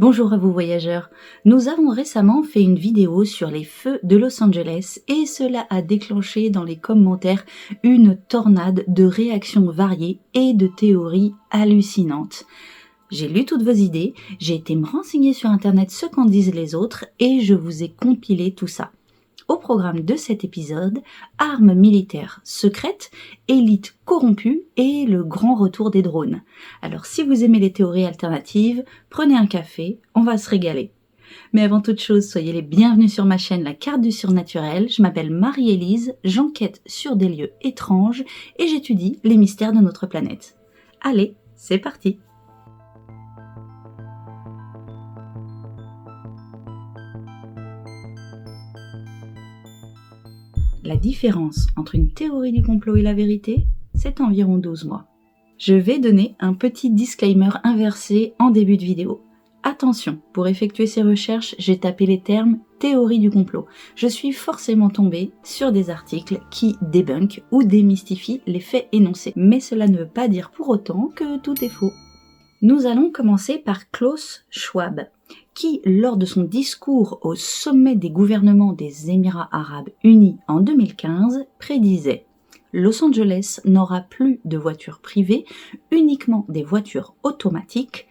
Bonjour à vous voyageurs. Nous avons récemment fait une vidéo sur les feux de Los Angeles et cela a déclenché dans les commentaires une tornade de réactions variées et de théories hallucinantes. J'ai lu toutes vos idées, j'ai été me renseigner sur internet ce qu'en disent les autres et je vous ai compilé tout ça. Au programme de cet épisode, armes militaires secrètes, élite corrompue et le grand retour des drones. Alors si vous aimez les théories alternatives, prenez un café, on va se régaler. Mais avant toute chose, soyez les bienvenus sur ma chaîne La Carte du Surnaturel. Je m'appelle Marie-Élise, j'enquête sur des lieux étranges et j'étudie les mystères de notre planète. Allez, c'est parti! La différence entre une théorie du complot et la vérité, c'est environ 12 mois. Je vais donner un petit disclaimer inversé en début de vidéo. Attention, pour effectuer ces recherches, j'ai tapé les termes théorie du complot. Je suis forcément tombée sur des articles qui débunkent ou démystifient les faits énoncés. Mais cela ne veut pas dire pour autant que tout est faux. Nous allons commencer par Klaus Schwab, qui, lors de son discours au sommet des gouvernements des Émirats arabes unis en 2015, prédisait « Los Angeles n'aura plus de voitures privées, uniquement des voitures automatiques,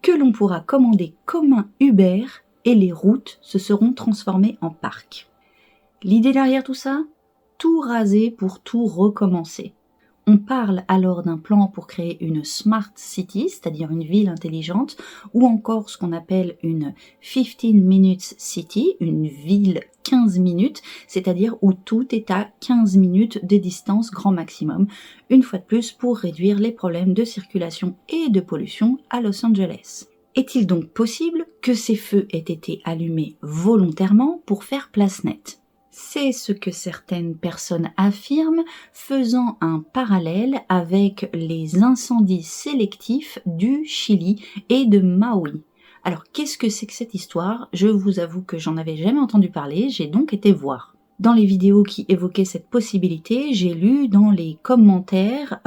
que l'on pourra commander comme un Uber et les routes se seront transformées en parcs. » L'idée derrière tout ça ? Tout raser pour tout recommencer. On parle alors d'un plan pour créer une Smart City, c'est-à-dire une ville intelligente, ou encore ce qu'on appelle une 15 Minutes City, une ville 15 minutes, c'est-à-dire où tout est à 15 minutes de distance grand maximum, une fois de plus pour réduire les problèmes de circulation et de pollution à Los Angeles. Est-il donc possible que ces feux aient été allumés volontairement pour faire place nette ? C'est ce que certaines personnes affirment, faisant un parallèle avec les incendies sélectifs du Chili et de Maui. Alors, qu'est-ce que c'est que cette histoire ? Je vous avoue que j'en avais jamais entendu parler, j'ai donc été voir. Dans les vidéos qui évoquaient cette possibilité, j'ai lu dans les commentaires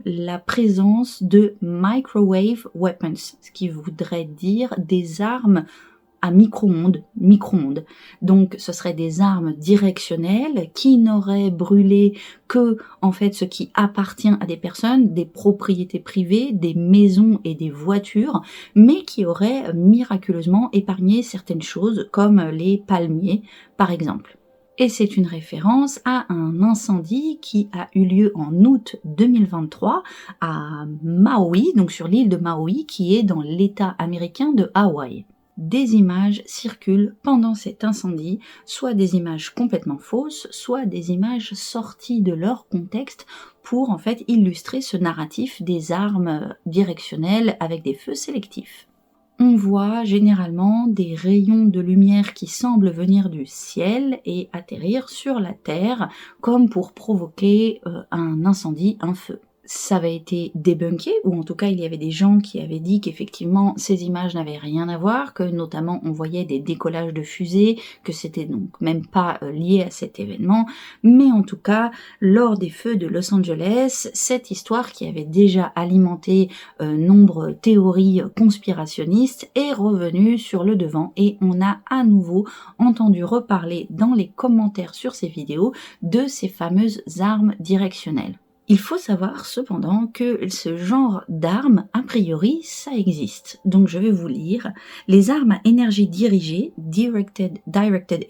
la présence de microwave weapons, ce qui voudrait dire des armes à micro-ondes. Donc ce seraient des armes directionnelles qui n'auraient brûlé que en fait ce qui appartient à des personnes, des propriétés privées, des maisons et des voitures, mais qui auraient miraculeusement épargné certaines choses comme les palmiers par exemple. Et c'est une référence à un incendie qui a eu lieu en août 2023 à Maui, donc sur l'île de Maui qui est dans l'État américain de Hawaï. Des images circulent pendant cet incendie, soit des images complètement fausses, soit des images sorties de leur contexte pour en fait illustrer ce narratif des armes directionnelles avec des feux sélectifs. On voit généralement des rayons de lumière qui semblent venir du ciel et atterrir sur la terre comme pour provoquer un incendie, un feu. Ça avait été débunké, ou en tout cas il y avait des gens qui avaient dit qu'effectivement ces images n'avaient rien à voir, que notamment on voyait des décollages de fusées, que c'était donc même pas lié à cet événement, mais en tout cas lors des feux de Los Angeles, cette histoire qui avait déjà alimenté nombre de théories conspirationnistes est revenue sur le devant et on a à nouveau entendu reparler dans les commentaires sur ces vidéos de ces fameuses armes directionnelles. Il faut savoir cependant que ce genre d'armes, a priori, ça existe. Donc je vais vous lire. Les armes à énergie dirigée, Directed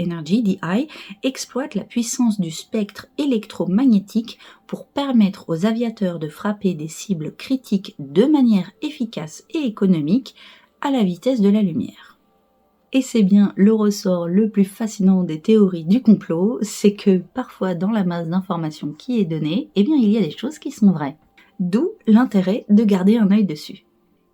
Energy, DI, exploitent la puissance du spectre électromagnétique pour permettre aux aviateurs de frapper des cibles critiques de manière efficace et économique à la vitesse de la lumière. Et c'est bien le ressort le plus fascinant des théories du complot, c'est que parfois dans la masse d'informations qui est donnée, eh bien il y a des choses qui sont vraies. D'où l'intérêt de garder un œil dessus.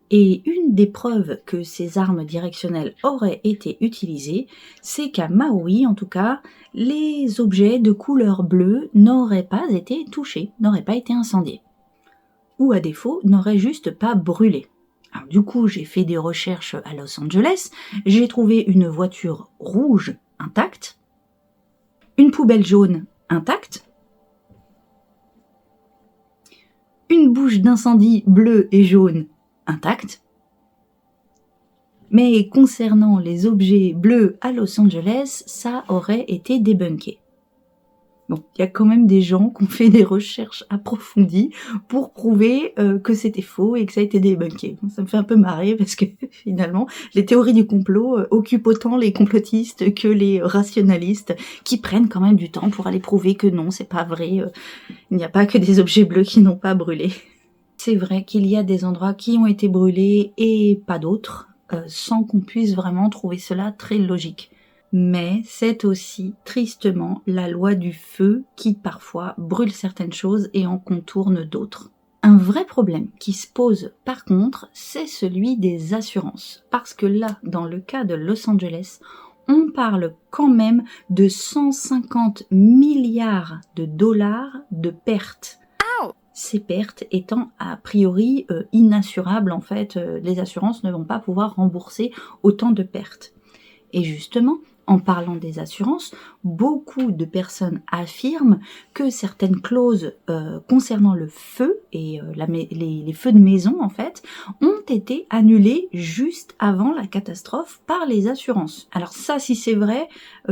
Et une des preuves que ces armes directionnelles auraient été utilisées, c'est qu'à Maui en tout cas, les objets de couleur bleue n'auraient pas été touchés, n'auraient pas été incendiés. Ou à défaut, n'auraient juste pas brûlé. Alors, du coup, j'ai fait des recherches à Los Angeles, j'ai trouvé une voiture rouge intacte, une poubelle jaune intacte, une bouche d'incendie bleue et jaune intacte, Mais concernant les objets bleus à Los Angeles, ça aurait été débunké. Bon, il y a quand même des gens qui ont fait des recherches approfondies pour prouver que c'était faux et que ça a été débunké. Ça me fait un peu marrer parce que finalement, les théories du complot occupent autant les complotistes que les rationalistes qui prennent quand même du temps pour aller prouver que non, c'est pas vrai. Il n'y a pas que des objets bleus qui n'ont pas brûlé. C'est vrai qu'il y a des endroits qui ont été brûlés et pas d'autres, sans qu'on puisse vraiment trouver cela très logique. Mais c'est aussi tristement la loi du feu qui parfois brûle certaines choses et en contourne d'autres. Un vrai problème qui se pose par contre, c'est celui des assurances. Parce que là, dans le cas de Los Angeles, on parle quand même de 150 milliards de dollars de pertes. Ces pertes étant a priori inassurables, en fait, les assurances ne vont pas pouvoir rembourser autant de pertes. Et justement, en parlant des assurances, beaucoup de personnes affirment que certaines clauses concernant le feu et les feux de maison, en fait, ont été annulées juste avant la catastrophe par les assurances. Alors ça, si c'est vrai,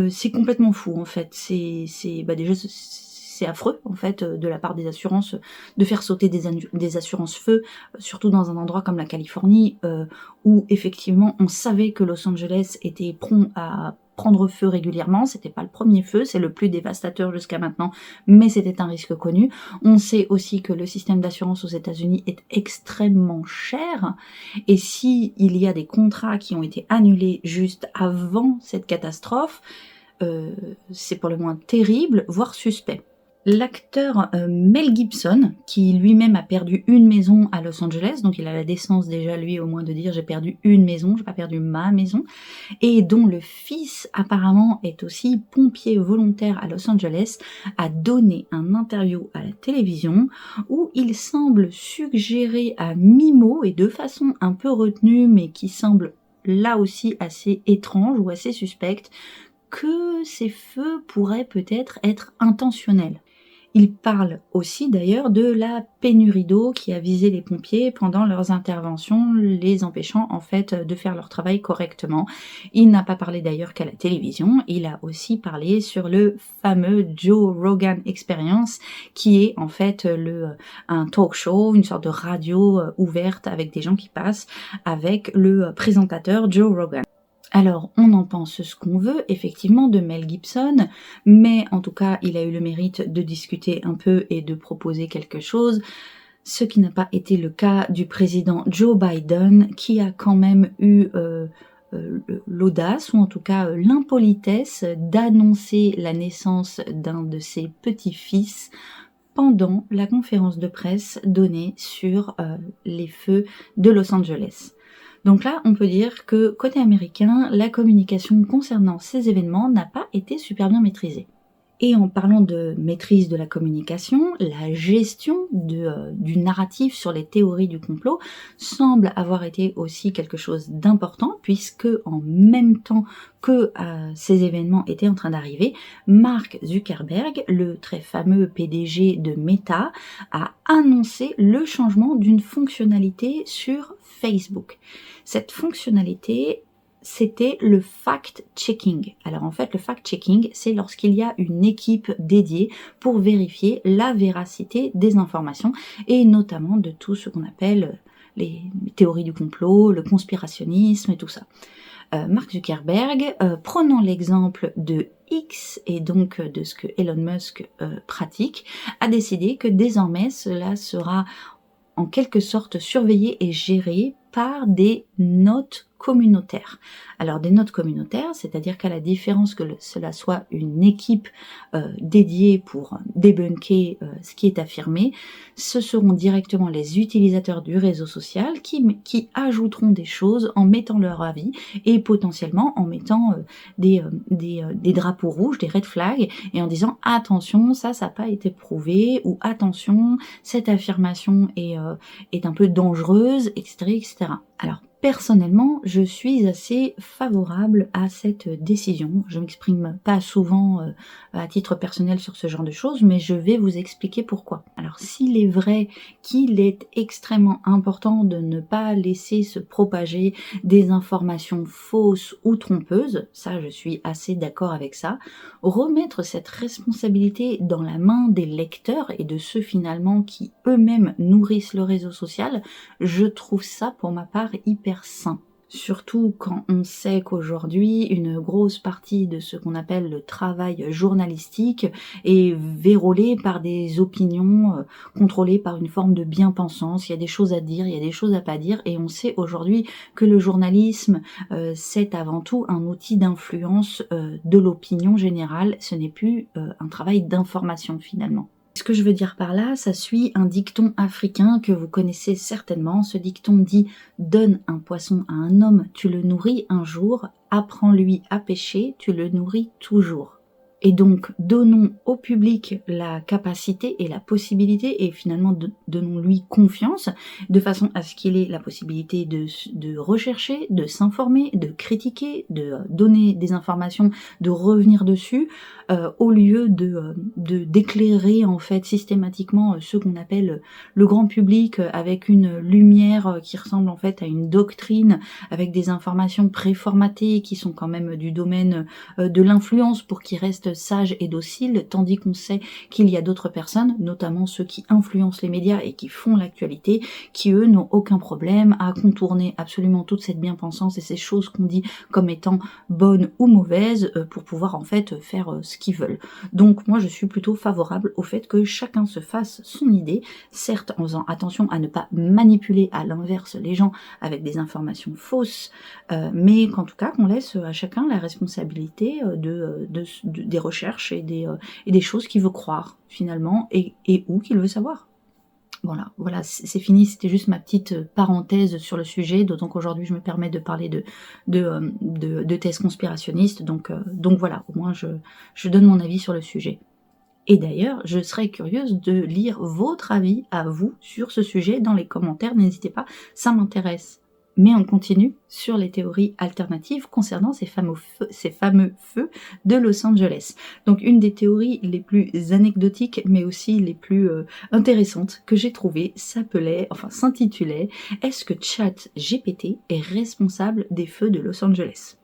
c'est complètement fou, en fait. Déjà, c'est affreux, en fait, de la part des assurances, de faire sauter des assurances feu, surtout dans un endroit comme la Californie, où effectivement on savait que Los Angeles était prompt à prendre feu régulièrement. C'était pas le premier feu, c'est le plus dévastateur jusqu'à maintenant, mais c'était un risque connu. On sait aussi que le système d'assurance aux États-Unis est extrêmement cher, et si il y a des contrats qui ont été annulés juste avant cette catastrophe, c'est pour le moins terrible, voire suspect. L'acteur Mel Gibson, qui lui-même a perdu une maison à Los Angeles, donc il a la décence déjà lui au moins de dire j'ai perdu une maison, j'ai pas perdu ma maison, et dont le fils apparemment est aussi pompier volontaire à Los Angeles, a donné un interview à la télévision où il semble suggérer à mi-mot et de façon un peu retenue mais qui semble là aussi assez étrange ou assez suspecte que ces feux pourraient peut-être être intentionnels. Il parle aussi d'ailleurs de la pénurie d'eau qui a visé les pompiers pendant leurs interventions, les empêchant en fait de faire leur travail correctement. Il n'a pas parlé d'ailleurs qu'à la télévision, il a aussi parlé sur le fameux Joe Rogan Experience, qui est en fait un talk show, une sorte de radio ouverte avec des gens qui passent, avec le présentateur Joe Rogan. Alors, on en pense ce qu'on veut, effectivement, de Mel Gibson, mais en tout cas, il a eu le mérite de discuter un peu et de proposer quelque chose, ce qui n'a pas été le cas du président Joe Biden, qui a quand même eu l'audace, ou en tout cas l'impolitesse, d'annoncer la naissance d'un de ses petits-fils pendant la conférence de presse donnée sur les feux de Los Angeles. Donc là, on peut dire que côté américain, la communication concernant ces événements n'a pas été super bien maîtrisée. Et en parlant de maîtrise de la communication, la gestion du narratif sur les théories du complot semble avoir été aussi quelque chose d'important, puisque en même temps que ces événements étaient en train d'arriver, Mark Zuckerberg, le très fameux PDG de Meta, a annoncé le changement d'une fonctionnalité sur Facebook. Cette fonctionnalité, c'était le fact-checking. Alors en fait, le fact-checking, c'est lorsqu'il y a une équipe dédiée pour vérifier la véracité des informations et notamment de tout ce qu'on appelle les théories du complot, le conspirationnisme et tout ça. Mark Zuckerberg, prenant l'exemple de X et donc de ce que Elon Musk pratique, a décidé que désormais cela sera en quelque sorte surveillé et géré par des notes communautaires. Alors des notes communautaires, c'est-à-dire qu'à la différence que cela soit une équipe dédiée pour débunker ce qui est affirmé, ce seront directement les utilisateurs du réseau social qui ajouteront des choses en mettant leur avis et potentiellement en mettant des drapeaux rouges, des red flags, et en disant attention, ça n'a pas été prouvé, ou attention, cette affirmation est un peu dangereuse, etc., etc. Alors, Personnellement, je suis assez favorable à cette décision. Je m'exprime pas souvent à titre personnel sur ce genre de choses, mais je vais vous expliquer pourquoi. Alors, s'il est vrai qu'il est extrêmement important de ne pas laisser se propager des informations fausses ou trompeuses, ça je suis assez d'accord avec ça, remettre cette responsabilité dans la main des lecteurs et de ceux finalement qui eux-mêmes nourrissent le réseau social, je trouve ça pour ma part hyper sain. Surtout quand on sait qu'aujourd'hui, une grosse partie de ce qu'on appelle le travail journalistique est vérolé par des opinions contrôlées par une forme de bien-pensance. Il y a des choses à dire, il y a des choses à pas dire, et on sait aujourd'hui que le journalisme, c'est avant tout un outil d'influence de l'opinion générale. Ce n'est plus un travail d'information finalement. Ce que je veux dire par là, ça suit un dicton africain que vous connaissez certainement. Ce dicton dit « Donne un poisson à un homme, tu le nourris un jour, apprends-lui à pêcher, tu le nourris toujours ». Et donc, donnons au public la capacité et la possibilité, et finalement donnons-lui confiance, de façon à ce qu'il ait la possibilité de rechercher, de s'informer, de critiquer, de donner des informations, de revenir dessus, au lieu d'éclairer en fait systématiquement ce qu'on appelle le grand public avec une lumière qui ressemble en fait à une doctrine, avec des informations préformatées qui sont quand même du domaine de l'influence pour qu'ils restent sages et dociles, tandis qu'on sait qu'il y a d'autres personnes, notamment ceux qui influencent les médias et qui font l'actualité, qui eux n'ont aucun problème à contourner absolument toute cette bien-pensance et ces choses qu'on dit comme étant bonnes ou mauvaises pour pouvoir en fait faire ce qu'ils veulent. Donc moi je suis plutôt favorable au fait que chacun se fasse son idée, certes en faisant attention à ne pas manipuler à l'inverse les gens avec des informations fausses, mais qu'en tout cas qu'on laisse à chacun la responsabilité des recherches et des choses qu'il veut croire finalement et où qu'il veut savoir. Voilà, c'est fini, c'était juste ma petite parenthèse sur le sujet, d'autant qu'aujourd'hui je me permets de parler de thèses conspirationnistes, donc voilà, au moins je donne mon avis sur le sujet. Et d'ailleurs, je serais curieuse de lire votre avis à vous sur ce sujet dans les commentaires, n'hésitez pas, ça m'intéresse. Mais on continue sur les théories alternatives concernant ces fameux feux de Los Angeles. Donc une des théories les plus anecdotiques mais aussi les plus intéressantes que j'ai trouvées s'intitulait « Est-ce que ChatGPT est responsable des feux de Los Angeles ?»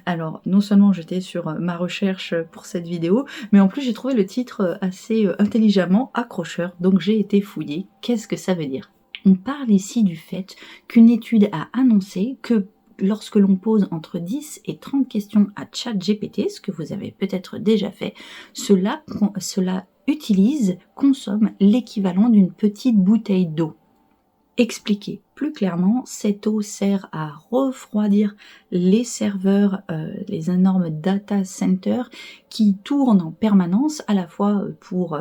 Alors non seulement j'étais sur ma recherche pour cette vidéo, mais en plus j'ai trouvé le titre assez intelligemment accrocheur, donc j'ai été fouiller. Qu'est-ce que ça veut dire ? On parle ici du fait qu'une étude a annoncé que lorsque l'on pose entre 10 et 30 questions à ChatGPT, ce que vous avez peut-être déjà fait, cela consomme l'équivalent d'une petite bouteille d'eau. Expliqué plus clairement, cette eau sert à refroidir les serveurs, les énormes data centers qui tournent en permanence à la fois pour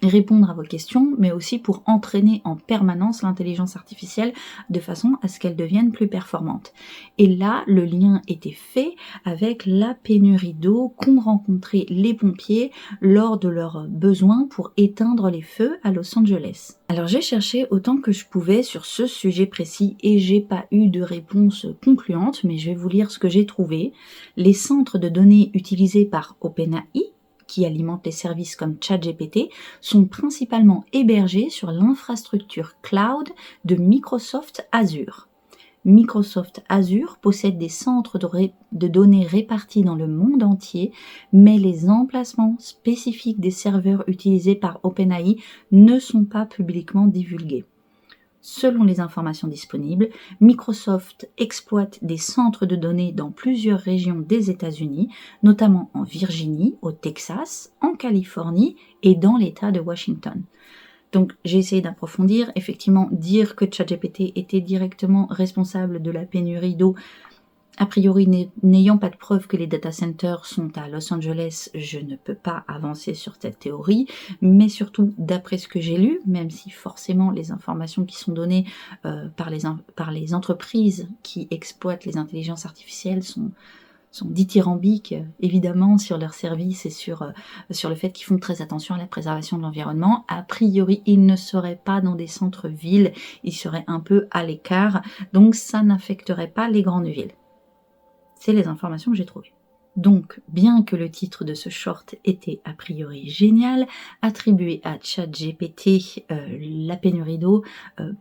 répondre à vos questions, mais aussi pour entraîner en permanence l'intelligence artificielle de façon à ce qu'elle devienne plus performante. Et là, le lien était fait avec la pénurie d'eau qu'ont rencontré les pompiers lors de leurs besoins pour éteindre les feux à Los Angeles. Alors j'ai cherché autant que je pouvais sur ce sujet précis et j'ai pas eu de réponse concluante, mais je vais vous lire ce que j'ai trouvé. Les centres de données utilisés par OpenAI, qui alimentent les services comme ChatGPT, sont principalement hébergés sur l'infrastructure cloud de Microsoft Azure. Microsoft Azure possède des centres de données répartis dans le monde entier, mais les emplacements spécifiques des serveurs utilisés par OpenAI ne sont pas publiquement divulgués. Selon les informations disponibles, Microsoft exploite des centres de données dans plusieurs régions des États-Unis, notamment en Virginie, au Texas, en Californie et dans l'État de Washington. Donc j'ai essayé d'approfondir, effectivement dire que ChatGPT était directement responsable de la pénurie d'eau, a priori n'ayant pas de preuve que les data centers sont à Los Angeles, je ne peux pas avancer sur cette théorie, mais surtout d'après ce que j'ai lu, même si forcément les informations qui sont données par les entreprises qui exploitent les intelligences artificielles sont dithyrambiques, évidemment, sur leur service et sur le fait qu'ils font très attention à la préservation de l'environnement. A priori, ils ne seraient pas dans des centres-villes, ils seraient un peu à l'écart, donc ça n'affecterait pas les grandes villes. C'est les informations que j'ai trouvées. Donc, bien que le titre de ce short était a priori génial, attribuer à ChatGPT la pénurie d'eau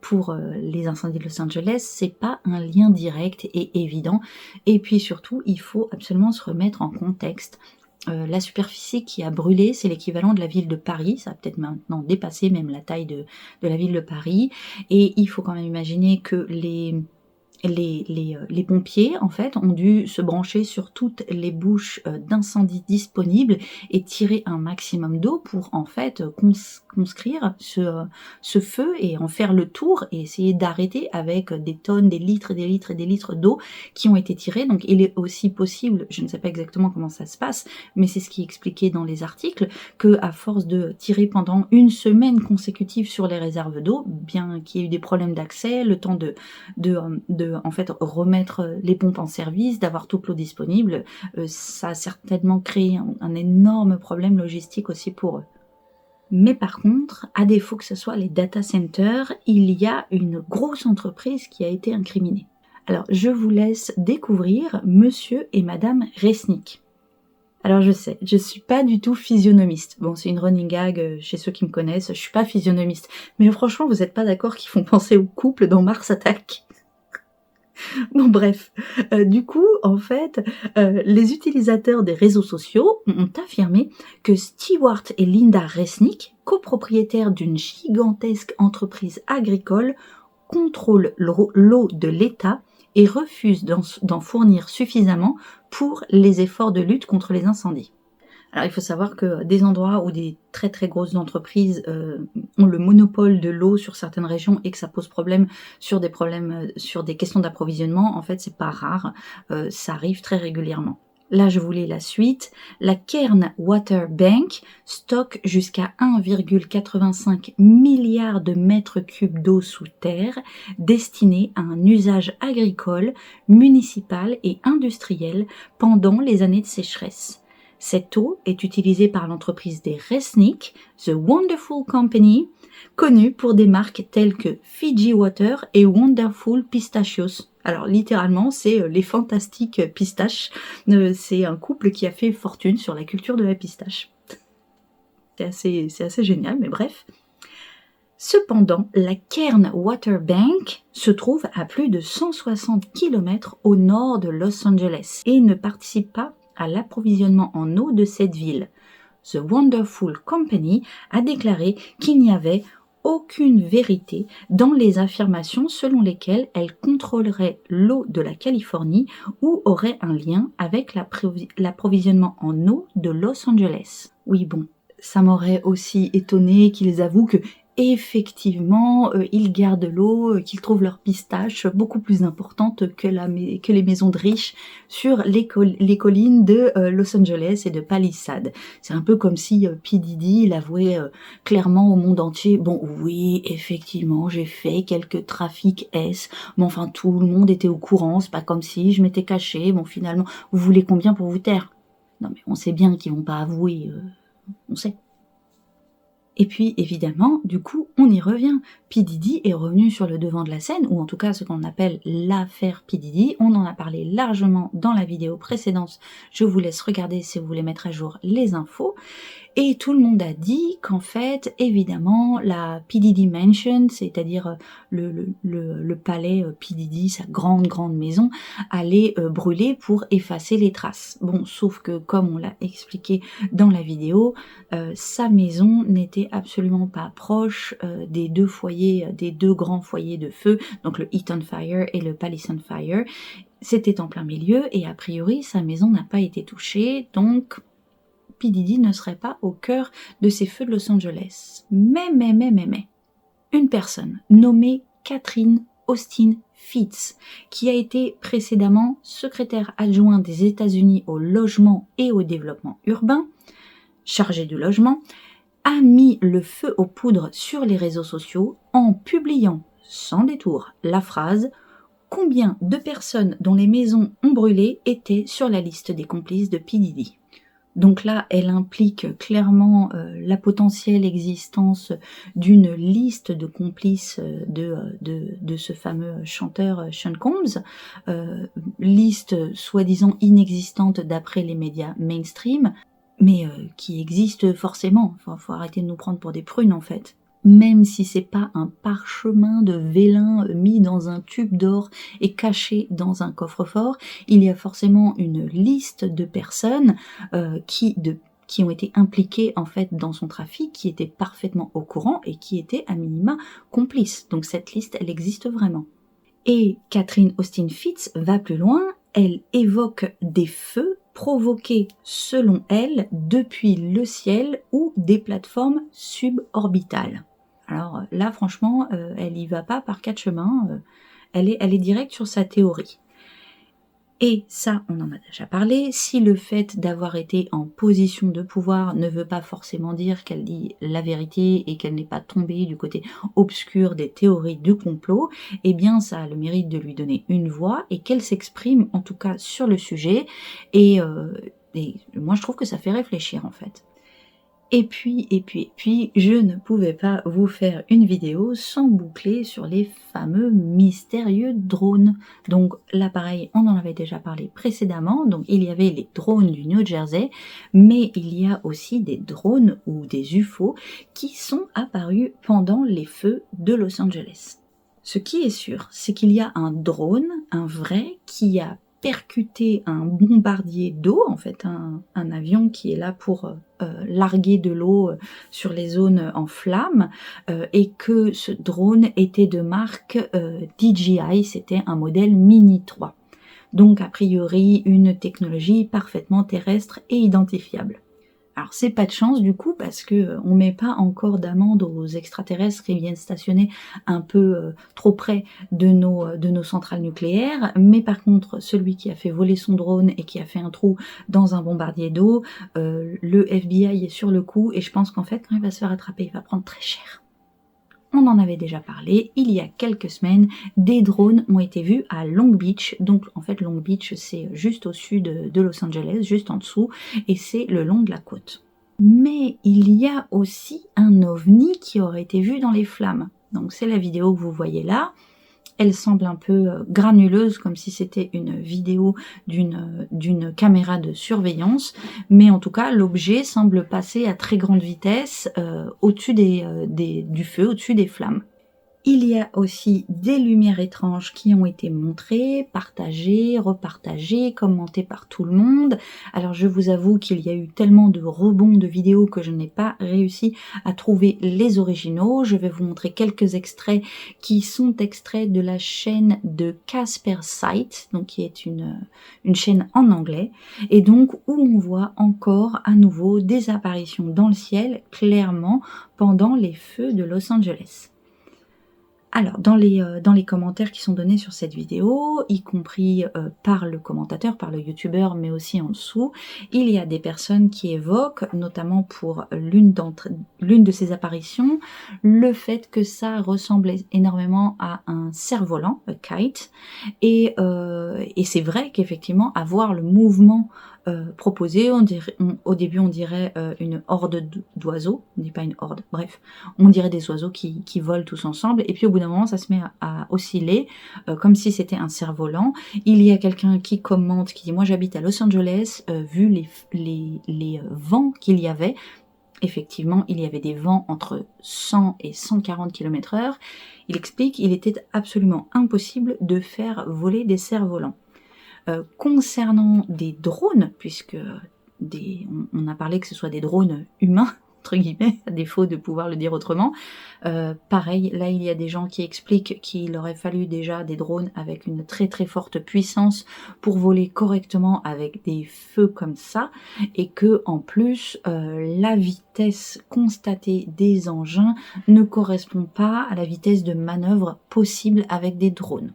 pour les incendies de Los Angeles, c'est pas un lien direct et évident. Et puis surtout, il faut absolument se remettre en contexte. La superficie qui a brûlé, c'est l'équivalent de la ville de Paris, ça a peut-être maintenant dépassé même la taille de la ville de Paris, et il faut quand même imaginer que les pompiers, en fait, ont dû se brancher sur toutes les bouches d'incendie disponibles et tirer un maximum d'eau pour, en fait, conscrire ce feu et en faire le tour et essayer d'arrêter avec des tonnes, des litres et des litres et des litres d'eau qui ont été tirés. Donc, il est aussi possible, je ne sais pas exactement comment ça se passe, mais c'est ce qui est expliqué dans les articles, que à force de tirer pendant une semaine consécutive sur les réserves d'eau, bien qu'il y ait eu des problèmes d'accès, le temps de en fait remettre les pompes en service, d'avoir toute l'eau disponible, ça a certainement créé un énorme problème logistique aussi pour eux. Mais par contre, à défaut que ce soit les data centers, il y a une grosse entreprise qui a été incriminée. Alors je vous laisse découvrir Monsieur et Madame Resnick. Alors je sais, je suis pas du tout physionomiste. Bon, c'est une running gag chez ceux qui me connaissent, je suis pas physionomiste. Mais franchement, vous êtes pas d'accord qu'ils font penser au couple dans Mars Attack? Bon bref, du coup, en fait, les utilisateurs des réseaux sociaux ont affirmé que Stewart et Linda Resnick, copropriétaires d'une gigantesque entreprise agricole, contrôlent l'eau de l'État et refusent d'en fournir suffisamment pour les efforts de lutte contre les incendies. Alors il faut savoir que des endroits où des très très grosses entreprises ont le monopole de l'eau sur certaines régions et que ça pose problème sur des questions d'approvisionnement, en fait c'est pas rare, ça arrive très régulièrement. Là je vous lis la suite. La Cairn Water Bank stocke jusqu'à 1,85 milliard de mètres cubes d'eau sous terre destinée à un usage agricole, municipal et industriel pendant les années de sécheresse. Cette eau est utilisée par l'entreprise des Resnick, The Wonderful Company, connue pour des marques telles que Fiji Water et Wonderful Pistachios. Alors littéralement, c'est les fantastiques pistaches. C'est un couple qui a fait fortune sur la culture de la pistache. C'est assez génial, mais bref. Cependant, la Cairn Water Bank se trouve à plus de 160 km au nord de Los Angeles et ne participe pas à l'approvisionnement en eau de cette ville. The Wonderful Company a déclaré qu'il n'y avait aucune vérité dans les affirmations selon lesquelles elle contrôlerait l'eau de la Californie ou aurait un lien avec l'approvisionnement en eau de Los Angeles. Oui bon, ça m'aurait aussi étonné qu'ils avouent que effectivement, ils gardent l'eau, qu'ils trouvent leurs pistaches beaucoup plus importantes que les maisons de riches sur les collines de Los Angeles et de Palisade. C'est un peu comme si P. Diddy l'avouait clairement au monde entier. Bon, oui, effectivement, j'ai fait quelques trafics S, mais enfin, tout le monde était au courant, c'est pas comme si je m'étais caché. Bon, finalement, vous voulez combien pour vous taire? Non, mais on sait bien qu'ils vont pas avouer, on sait. Et puis, évidemment, du coup, on y revient. P. Diddy est revenu sur le devant de la scène, ou en tout cas ce qu'on appelle l'affaire P. Diddy. On en a parlé largement dans la vidéo précédente. Je vous laisse regarder si vous voulez mettre à jour les infos. Et tout le monde a dit qu'en fait, évidemment, la P. Diddy Mansion, c'est-à-dire le palais P. Diddy, sa grande maison, allait brûler pour effacer les traces. Bon, sauf que, comme on l'a expliqué dans la vidéo, sa maison n'était absolument pas proche des deux grands foyers de feu, donc le Eaton Fire et le Palisade Fire. C'était en plein milieu et a priori, sa maison n'a pas été touchée, donc P. Diddy ne serait pas au cœur de ces feux de Los Angeles. Mais, une personne nommée Catherine Austin Fitts, qui a été précédemment secrétaire adjoint des États-Unis au logement et au développement urbain, chargée du logement, a mis le feu aux poudres sur les réseaux sociaux en publiant sans détour la phrase « Combien de personnes dont les maisons ont brûlé étaient sur la liste des complices de P. Diddy? Donc là, elle implique clairement la potentielle existence d'une liste de complices de ce fameux chanteur Sean Combs, liste soi-disant inexistante d'après les médias mainstream, mais qui existe forcément. Enfin, faut arrêter de nous prendre pour des prunes en fait. Même si c'est pas un parchemin de vélin mis dans un tube d'or et caché dans un coffre-fort, il y a forcément une liste de personnes qui ont été impliquées en fait dans son trafic, qui étaient parfaitement au courant et qui étaient à minima complices. Donc cette liste, elle existe vraiment. Et Catherine Austin Fitts va plus loin, elle évoque des feux provoqués, selon elle, depuis le ciel ou des plateformes suborbitales. Alors là, franchement, elle y va pas par quatre chemins, elle est directe sur sa théorie. Et ça, on en a déjà parlé, si le fait d'avoir été en position de pouvoir ne veut pas forcément dire qu'elle dit la vérité et qu'elle n'est pas tombée du côté obscur des théories du complot, eh bien ça a le mérite de lui donner une voix et qu'elle s'exprime en tout cas sur le sujet, et moi je trouve que ça fait réfléchir en fait. Et puis, je ne pouvais pas vous faire une vidéo sans boucler sur les fameux mystérieux drones. Donc là, pareil, on en avait déjà parlé précédemment. Donc il y avait les drones du New Jersey, mais il y a aussi des drones ou des UFO qui sont apparus pendant les feux de Los Angeles. Ce qui est sûr, c'est qu'il y a un drone, un vrai, qui a percuté un bombardier d'eau, en fait un avion qui est là pour larguer de l'eau sur les zones en flammes, et que ce drone était de marque DJI, c'était un modèle Mini 3. Donc a priori une technologie parfaitement terrestre et identifiable. Alors c'est pas de chance du coup parce que on met pas encore d'amende aux extraterrestres qui viennent stationner un peu trop près de nos centrales nucléaires, mais par contre celui qui a fait voler son drone et qui a fait un trou dans un bombardier d'eau, le FBI est sur le coup et je pense qu'en fait quand il va se faire attraper, il va prendre très cher. On en avait déjà parlé, il y a quelques semaines, des drones ont été vus à Long Beach. Donc en fait Long Beach c'est juste au sud de Los Angeles, juste en dessous, et c'est le long de la côte. Mais il y a aussi un ovni qui aurait été vu dans les flammes. Donc c'est la vidéo que vous voyez là. Elle semble un peu granuleuse, comme si c'était une vidéo d'une caméra de surveillance, mais en tout cas l'objet semble passer à très grande vitesse au-dessus du feu, au-dessus des flammes. Il y a aussi des lumières étranges qui ont été montrées, partagées, repartagées, commentées par tout le monde. Alors je vous avoue qu'il y a eu tellement de rebonds de vidéos que je n'ai pas réussi à trouver les originaux. Je vais vous montrer quelques extraits qui sont extraits de la chaîne de Casper Sight, donc qui est une chaîne en anglais, et donc où on voit encore à nouveau des apparitions dans le ciel, clairement pendant les feux de Los Angeles. Alors, dans les commentaires qui sont donnés sur cette vidéo, y compris par le commentateur, par le youtubeur, mais aussi en dessous, il y a des personnes qui évoquent, notamment pour l'une de ces apparitions, le fait que ça ressemblait énormément à un cerf-volant, un kite, et c'est vrai qu'effectivement, avoir le mouvement proposé, au début on dirait une horde d'oiseaux, on dit pas une horde, bref, on dirait des oiseaux qui volent tous ensemble, et puis au bout d'un moment ça se met à osciller comme si c'était un cerf-volant. Il y a quelqu'un qui commente, qui dit moi j'habite à Los Angeles, vu les vents qu'il y avait, effectivement il y avait des vents entre 100 et 140 km/h, il explique qu'il était absolument impossible de faire voler des cerfs-volants. Concernant des drones, puisque on a parlé que ce soit des drones humains, entre guillemets, à défaut de pouvoir le dire autrement, pareil, là il y a des gens qui expliquent qu'il aurait fallu déjà des drones avec une très très forte puissance pour voler correctement avec des feux comme ça, et que en plus la vitesse constatée des engins ne correspond pas à la vitesse de manœuvre possible avec des drones.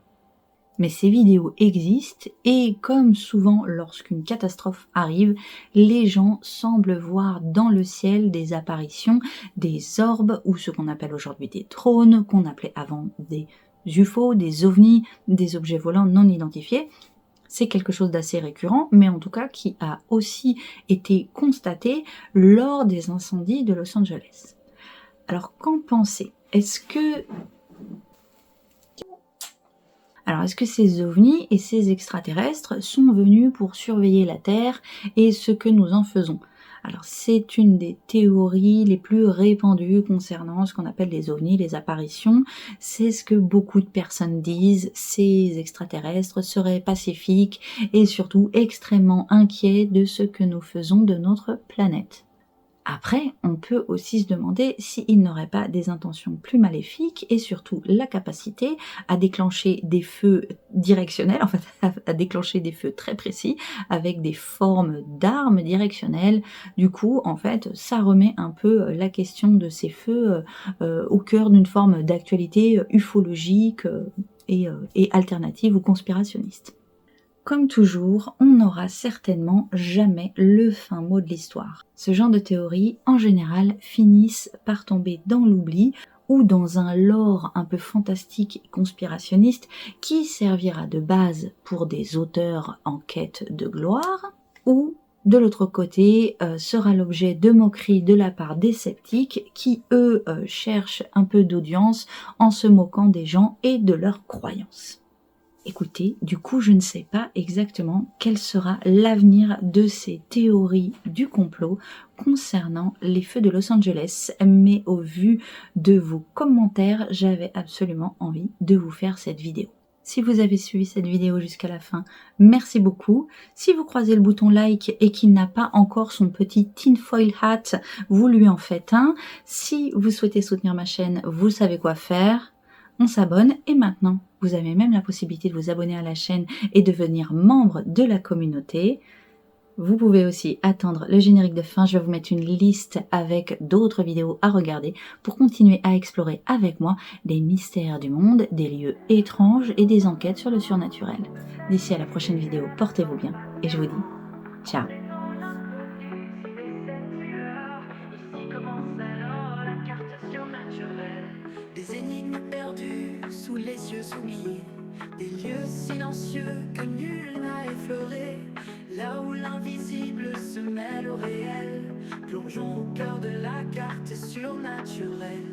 Mais ces vidéos existent et comme souvent lorsqu'une catastrophe arrive, les gens semblent voir dans le ciel des apparitions, des orbes ou ce qu'on appelle aujourd'hui des drones, qu'on appelait avant des UFO, des ovnis, des objets volants non identifiés. C'est quelque chose d'assez récurrent, mais en tout cas qui a aussi été constaté lors des incendies de Los Angeles. Alors qu'en pensez? Est-ce que ces ovnis et ces extraterrestres sont venus pour surveiller la Terre et ce que nous en faisons? Alors c'est une des théories les plus répandues concernant ce qu'on appelle les ovnis, les apparitions. C'est ce que beaucoup de personnes disent, ces extraterrestres seraient pacifiques et surtout extrêmement inquiets de ce que nous faisons de notre planète. Après, on peut aussi se demander s'ils n'auraient pas des intentions plus maléfiques et surtout la capacité à déclencher des feux directionnels, en fait à déclencher des feux très précis avec des formes d'armes directionnelles. Du coup, en fait, ça remet un peu la question de ces feux au cœur d'une forme d'actualité ufologique et alternative ou conspirationniste. Comme toujours, on n'aura certainement jamais le fin mot de l'histoire. Ce genre de théories, en général, finissent par tomber dans l'oubli ou dans un lore un peu fantastique et conspirationniste qui servira de base pour des auteurs en quête de gloire, ou de l'autre côté, sera l'objet de moqueries de la part des sceptiques qui, eux, cherchent un peu d'audience en se moquant des gens et de leurs croyances. Écoutez, du coup, je ne sais pas exactement quel sera l'avenir de ces théories du complot concernant les feux de Los Angeles, mais au vu de vos commentaires, j'avais absolument envie de vous faire cette vidéo. Si vous avez suivi cette vidéo jusqu'à la fin, merci beaucoup. Si vous croisez le bouton like et qu'il n'a pas encore son petit tinfoil hat, vous lui en faites un. Si vous souhaitez soutenir ma chaîne, vous savez quoi faire. On s'abonne et maintenant, vous avez même la possibilité de vous abonner à la chaîne et devenir membre de la communauté. Vous pouvez aussi attendre le générique de fin, je vais vous mettre une liste avec d'autres vidéos à regarder pour continuer à explorer avec moi des mystères du monde, des lieux étranges et des enquêtes sur le surnaturel. D'ici à la prochaine vidéo, portez-vous bien et je vous dis ciao. Des énigmes perdues sous les yeux oubliés, des lieux silencieux que nul n'a effleurés, là où l'invisible se mêle au réel, plongeons au cœur de la carte surnaturelle.